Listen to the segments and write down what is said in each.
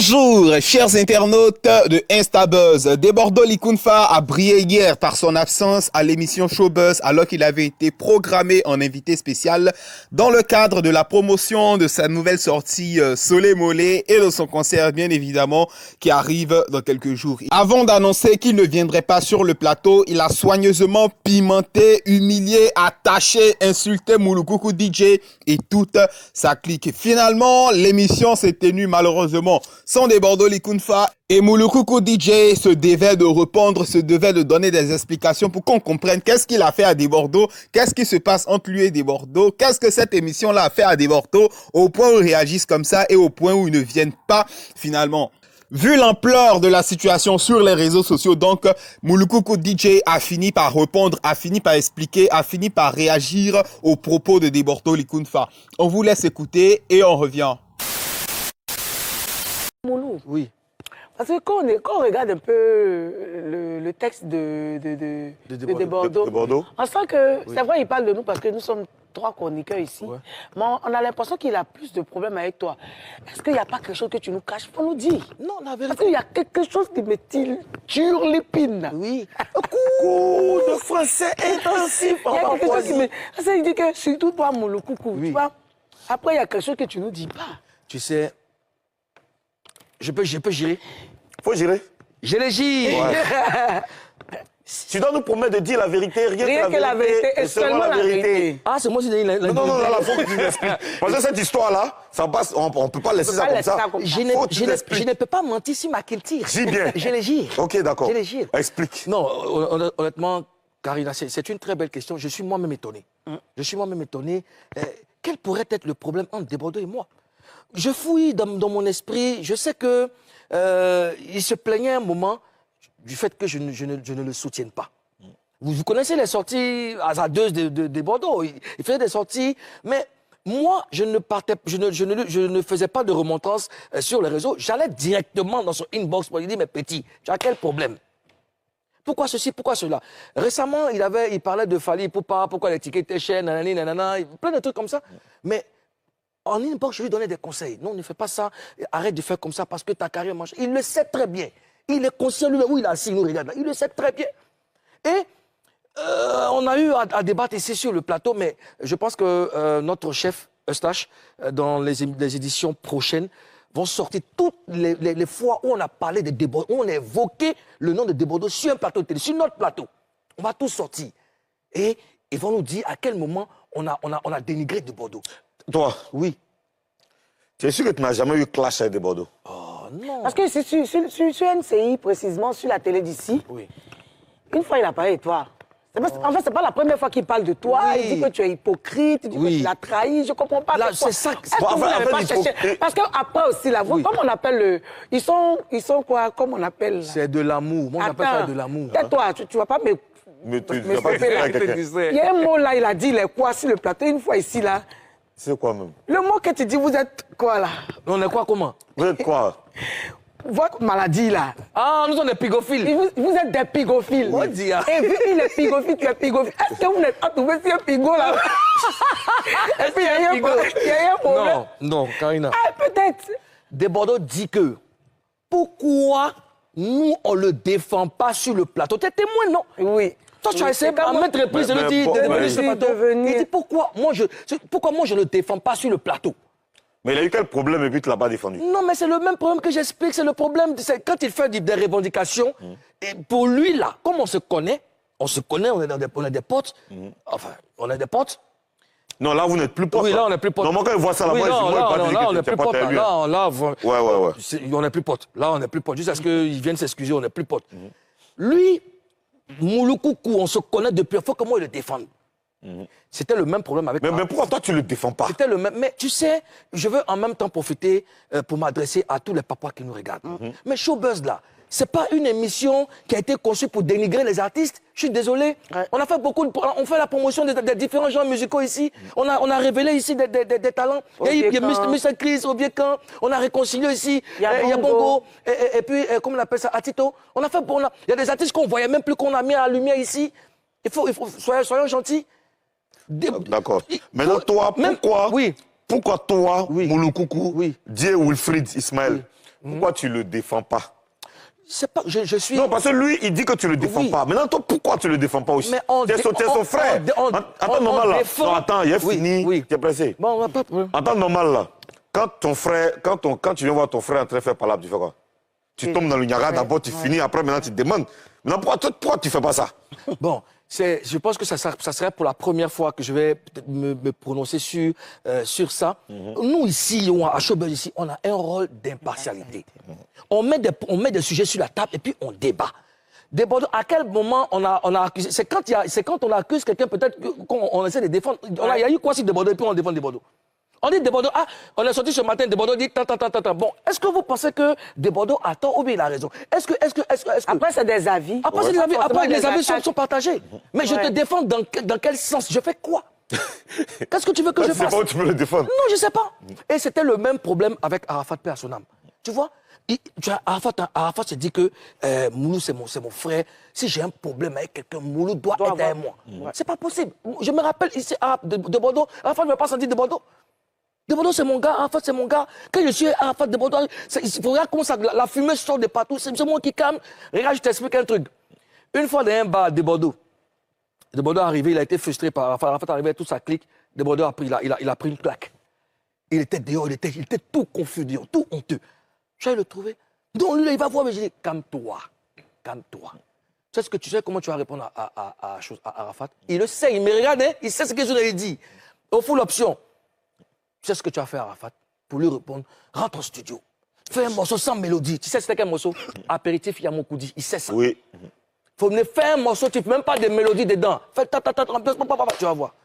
Bonjour, chers internautes de Instabuzz. Debordo Likunfa a brillé hier par son absence à l'émission Showbuzz alors qu'il avait été programmé en invité spécial dans le cadre de la promotion de sa nouvelle sortie Solé Molé et de son concert bien évidemment qui arrive dans quelques jours. Avant d'annoncer qu'il ne viendrait pas sur le plateau, il a soigneusement pimenté, humilié, attaché, insulté Mouloukoukou DJ et toute sa clique. Finalement, l'émission s'est tenue malheureusement sans Debordo Likunfa et Mouloukoukou DJ se devait de répondre, se devait de donner des explications pour qu'on comprenne qu'est-ce qu'il a fait à Debordo, qu'est-ce qui se passe entre lui et Debordo, qu'est-ce que cette émission-là a fait à Debordo au point où ils réagissent comme ça et au point où ils ne viennent pas finalement. Vu l'ampleur de la situation sur les réseaux sociaux, donc, Mouloukoukou DJ a fini par répondre, a fini par expliquer, a fini par réagir aux propos de Debordo Likunfa. On vous laisse écouter et on revient. Moulou. Oui. Parce que quand on regarde un peu le texte de Bordeaux, on sent que, c'est vrai, il parle de nous parce que nous sommes 3 chroniqueurs ici, mais on a l'impression qu'il a plus de problèmes avec toi. Est-ce qu'il n'y a pas quelque chose que tu nous caches? Faut nous dire. Non, la vérité. Parce qu'il y a quelque chose qui me turlupine. Oui. Coup de français intensif. Il y a quelque chose qui me... Ça veut dire que surtout toi, Mouloukoukou, tu vois, après, il y a quelque chose que tu nous dis pas. Tu sais, je peux gérer. Faut gérer. Je les gire. Ouais. Tu dois nous promettre de dire la vérité, rien que la vérité et seulement la vérité. Ah, c'est moi qui dis la vérité. Non, là, faut que tu l'expliques. Parce que cette histoire-là, ça passe, on ne peut pas laisser ça comme ça. Je ne peux pas mentir sur ma culture. Dis bien. Je les gire. Ok, d'accord. Je les gire. Explique. Non, honnêtement, Karina, c'est une très belle question. Je suis moi-même étonné. Je suis moi-même étonné. Quel pourrait être le problème entre Debordo et moi? Je fouille dans mon esprit. Je sais que il se plaignait un moment du fait que je ne le soutienne pas. Vous connaissez les sorties hasardeuses de Bordeaux. Il faisait des sorties, mais moi, je ne faisais pas de remontrances sur les réseaux. J'allais directement dans son inbox pour lui dire, mais petit, tu as quel problème? Pourquoi ceci, pourquoi cela? Récemment, il parlait de Fally Ipupa, pourquoi les tickets étaient chers, nanani, nanana, plein de trucs comme ça. Mais en inbox, je lui donnais des conseils. Non, ne fais pas ça, arrête de faire comme ça parce que ta carrière marche. Il le sait très bien. Il est conscient, lui, où il est assis, il nous regarde là. Il le sait très bien. Et on a eu à débattre ici sur le plateau, mais je pense que notre chef, Eustache, dans les éditions prochaines, vont sortir toutes les fois où on a parlé de Debordo, où on a évoqué le nom de Debordo sur un plateau de télé, sur notre plateau. On va tout sortir. Et ils vont nous dire à quel moment on a dénigré Debordo. Toi, oui. Tu es sûr que tu n'as jamais eu clash avec Debordo? Oh non. Parce que sur NCI, précisément, sur la télé d'ici, une fois il a parlé de toi. En fait, c'est pas la première fois qu'il parle de toi. Oui. Il dit que tu es hypocrite, il dit que tu l'as trahi. Je comprends pas. Là, c'est ça. Est-ce que vous n'avez pas cherché? Parce qu'après aussi, là, vous, comme on appelle ils sont quoi? Comme on appelle? C'est de l'amour. Moi, on appelle ça de l'amour. Toi, tu vas pas me... Mais tu n'as pas dit à quelqu'un. Il y a un mot là, il a dit, il est quoi sur le plateau, une fois ici, là. C'est quoi même? Le mot que tu dis, vous êtes quoi, là? On est quoi, comment? Vous êtes quoi? Votre maladie, là. Ah, nous sommes des pigophiles. Vous êtes des pigophiles. On dit, hein. Et vu qu'il est pigophile, tu es pigophile. Est-ce que vous n'êtes pas trouvé sur un pigot, là? Et puis, il y a un problème. Non, Karina. Ah, peut-être. Debordo dit que pourquoi nous, on ne le défend pas sur le plateau? Tu es témoin, non? Oui. Toi, tu as essayé à maintes reprises de le dire. Il dit pourquoi moi, je ne le défends pas sur le plateau? Mais il a eu quel problème et puis tu ne l'as pas défendu? Non, mais c'est le même problème que j'explique. C'est le problème, c'est quand il fait des revendications, et pour lui, là, comme on se connaît, on est des potes. Enfin, on est des potes. Non, là, vous n'êtes plus potes. Oui, là, on n'est plus potes. Non, quand il voit ça là-bas, là, on n'est plus potes. Là, ouais. On n'est plus potes. Là, on n'est plus potes. Juste parce qu'ils viennent s'excuser, on n'est plus potes. Lui, Mouloukoukou, on se connaît depuis. Il faut que moi, il le défende. C'était le même problème avec moi. Mais pourquoi toi, tu ne le défends pas? C'était le même. Mais tu sais, je veux en même temps profiter pour m'adresser à tous les papas qui nous regardent. Mais Showbuzz, là, c'est pas une émission qui a été conçue pour dénigrer les artistes. Je suis désolé. On a fait on fait la promotion des différents genres musicaux ici. On a révélé ici des talents. Il y a Mr. Chris, Obiekan. On a réconcilié ici. Il y a Bongo. Et puis, comment on appelle ça, Atito. Il y a des artistes qu'on voyait même plus, qu'on a mis à la lumière ici. Soyons gentils. D'accord. Maintenant, toi, pourquoi toi, Mouloukoukou, Dieu Wilfried Ismaël, pourquoi tu le défends pas? C'est pas, je suis... Non, parce que lui, il dit que tu le défends pas. Maintenant, toi, pourquoi tu le défends pas aussi? T'es son frère. Attends, normal, là. Non, attends, il est fini. Oui. Tu es pressé. Bon, on va pas... Attends, normal, là. Quand ton frère, quand tu viens voir ton frère en train de faire palabre, tu fais quoi? Tu tombes dans le Niagara, d'abord, tu finis, après, maintenant, tu te demandes. Maintenant, pourquoi tu fais pas ça? Bon, je pense que ça serait pour la première fois que je vais peut-être me prononcer sur ça. Nous, ici, à Showbuzz, ici, on a un rôle d'impartialité. On met des sujets sur la table et puis on débat. Desbordeaux, à quel moment on a accusé? C'est quand on accuse quelqu'un, peut-être qu'on essaie de défendre. Il y a eu quoi sur Desbordeaux et puis on défend Desbordeaux? On dit Desbordeaux, on est sorti ce matin, Desbordeaux dit tant. Bon, est-ce que vous pensez que Desbordeaux a tort ou bien il a raison? Est-ce que... Après, c'est des avis. Après, c'est des avis. Après, les avis sont partagés. Mais je te défends dans quel sens? Je fais quoi? Qu'est-ce que tu veux que je fasse? Je sais pas où tu peux le défendre. Non, je sais pas. Et c'était le même problème avec Arafat Paix à son âme. Tu vois? Arafat se dit que Moulou, c'est mon frère. Si j'ai un problème avec quelqu'un, Moulou doit être avec moi. Ouais. C'est pas possible. Je me rappelle ici de Bordeaux. Arafat ne m'a pas senti de Bordeaux. Desbordeaux, c'est mon gars, Arafat, c'est mon gars. Quand je suis Arafat de Bordeaux, regarde comment ça, la fumée sort de partout, c'est moi qui calme. Regarde, je t'explique un truc. Une fois dans un bar de Bordeaux est arrivé, il a été frustré par Arafat. Arafat est arrivé avec toute sa clique. Desbordeaux a pris, il a pris une claque. Il était dehors, il était tout confus, tout honteux. J'allais le trouver. Donc lui, il va voir, mais je dis, calme-toi. Tu sais comment tu vas répondre à Arafat? Il le sait, il me regarde, hein, il sait ce que je lui ai dit. Au fond, l'option. Tu sais ce que tu as fait, Arafat, pour lui répondre, rentre au studio, fais un morceau sans mélodie. Tu sais c'était quel morceau? Apéritif Yamokoudi, il sait ça. Oui. Faut venir faire un morceau, tu ne fais même pas de mélodie dedans. Fais tu vas voir.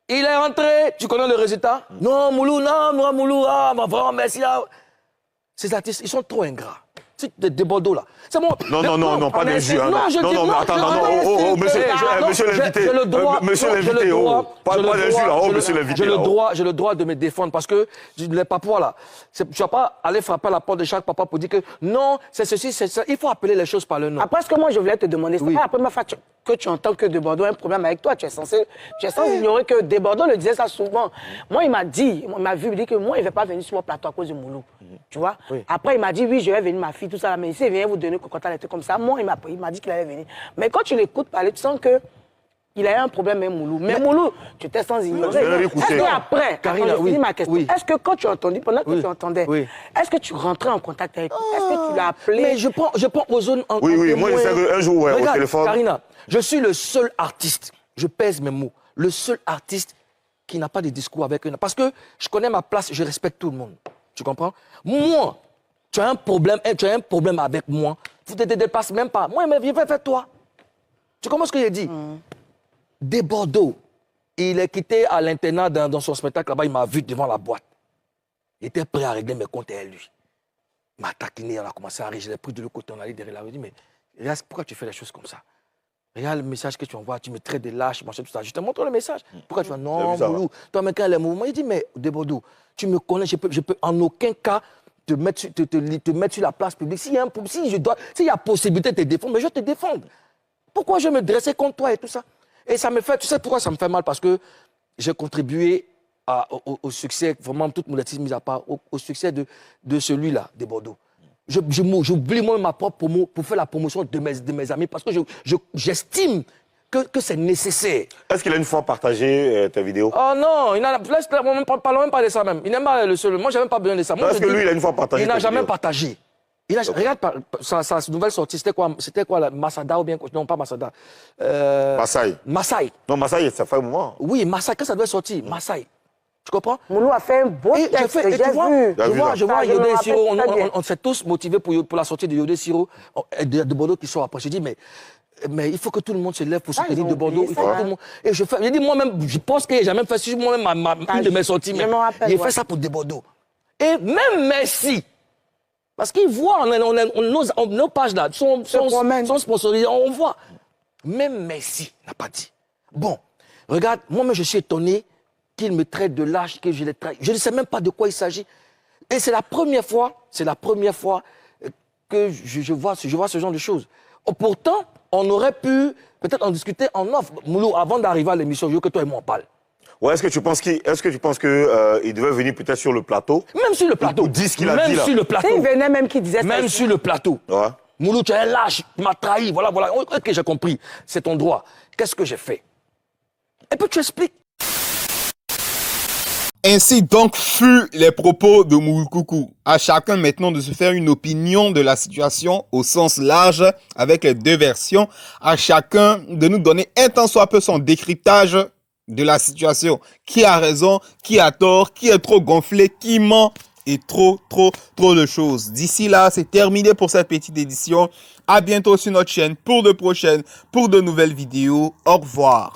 Il est rentré, tu connais le résultat? Non, Moulou, vraiment, merci. Ces artistes, ils sont trop ingrats. C'est des Bordeaux, là. C'est bon. Non, pas des jus. Non, je dis non. Attends, monsieur l'invité. Monsieur l'invité, pas des jus, là. Monsieur l'invité. J'ai le droit de me défendre parce que les papois, là, tu ne vas pas aller frapper à la porte de chaque papa pour dire que non, c'est ceci, c'est ça. Il faut appeler les choses par le nom. Après, ce que moi, je voulais te demander, c'est pas la première fois que tu entends que Desbordeaux a un problème avec toi. Tu es censé ignorer que Desbordeaux le disait ça souvent. Moi, il m'a vu, il me dit que moi, il ne va pas venir sur mon plateau à cause du Moulou. Tu vois? Après, il m'a dit, oui, je vais venir, ma fille, tout ça, mais s'il vient vous donner quand elle était comme ça, moi, il m'a dit qu'il allait venir. Mais quand tu l'écoutes parler, tu sens que il a eu un problème avec Moulou. Mais Moulou, tu t'es sans ignorer. Est-ce qu'après, Karina, je finis ma question, est-ce que quand tu as entendu, pendant que tu entendais, est-ce que tu rentrais en contact avec lui? Est-ce que tu l'as appelé? Mais je prends aux zones en Oui, moi, je sais qu'un jour, au téléphone. Karina, je suis le seul artiste, je pèse mes mots, le seul artiste qui n'a pas de discours avec eux. Parce que je connais ma place, je respecte tout le monde. Tu comprends? Moi, tu as un problème avec moi, tu ne te dépasses même pas. Moi, mais viens faire toi. Tu comprends ce que j'ai dit? Desbordeaux, il est quitté à l'internat dans son spectacle là-bas, il m'a vu devant la boîte. Il était prêt à régler mes comptes avec lui. Il m'a taquiné, on a commencé à rire, je l'ai pris de l'autre côté, on allait derrière la rue, il dit, mais regarde, pourquoi tu fais les choses comme ça? Regarde le message que tu envoies, tu me traites de lâche, machin, tout ça. Je te montre le message. Pourquoi tu vas, non, Moulou, toi, mais quand les mouvements, il dit, mais Desbordeaux, tu me connais, je peux en aucun cas te mettre sur la place publique. S'il y a possibilité de te défendre, mais je vais te défendre. Pourquoi je vais me dresser contre toi et tout ça? Et ça me fait, tu sais pourquoi ça me fait mal? Parce que j'ai contribué au succès, vraiment toute modestie mise à part, au succès de celui-là, Desbordeaux. J'oublie moi ma propre promo pour faire la promotion de mes amis parce que j'estime que c'est nécessaire. Est-ce qu'il a une fois partagé ta vidéo? Oh non, parlons même pas de ça même. Il n'aime pas le seul. Moi, j'ai même pas besoin de ça. Est-ce que lui, il a une fois partagé? Il n'a jamais partagé. Regarde, sa nouvelle sortie, c'était quoi Masada ou bien... Non, pas Masada. Massaï. Non, Massaï, ça fait un moment. Oui, Massaï, quand ça doit sortir, Massaï. Tu comprends? Moulou a fait un beau texte, je vois Yodé et Siro, on s'est tous motivés pour la sortie de Yodé et Siro, de Bordeaux qui sort après. Je dis, mais il faut que tout le monde se lève pour soutenir de Bordeaux. Il faut que tout le monde... Et je dis, moi-même, je pense que j'ai jamais fait ça, moi-même, une de mes sorties. J'ai fait ça pour de Bordeaux. Et même Messi, parce qu'ils voient, nos pages là sont sponsorisées, on voit. Même Messi n'a pas dit. Bon, regarde, moi-même, je suis étonné qu'il me traite de lâche, que je les traite. Je ne sais même pas de quoi il s'agit. Et c'est la première fois que je vois ce genre de choses. Pourtant, on aurait pu peut-être en discuter en off. Moulou, avant d'arriver à l'émission, je veux que toi et moi on parle. Ouais, est-ce que tu penses qu'il devait venir peut-être sur le plateau? Même sur le plateau. Dis ce qu'il a dit là. Même sur le plateau. Il venait même qui disait ça. Même sur le plateau. Ouais. Moulou, tu es un lâche, tu m'as trahi, voilà. Ok, j'ai compris, c'est ton droit. Qu'est-ce que j'ai fait? Et puis tu expliques. Ainsi donc furent les propos de Moukoukou. À chacun maintenant de se faire une opinion de la situation au sens large avec les deux versions. À chacun de nous donner un tant soit peu son décryptage de la situation. Qui a raison, qui a tort, qui est trop gonflé, qui ment et trop de choses. D'ici là, c'est terminé pour cette petite édition. À bientôt sur notre chaîne pour de prochaines, pour de nouvelles vidéos. Au revoir.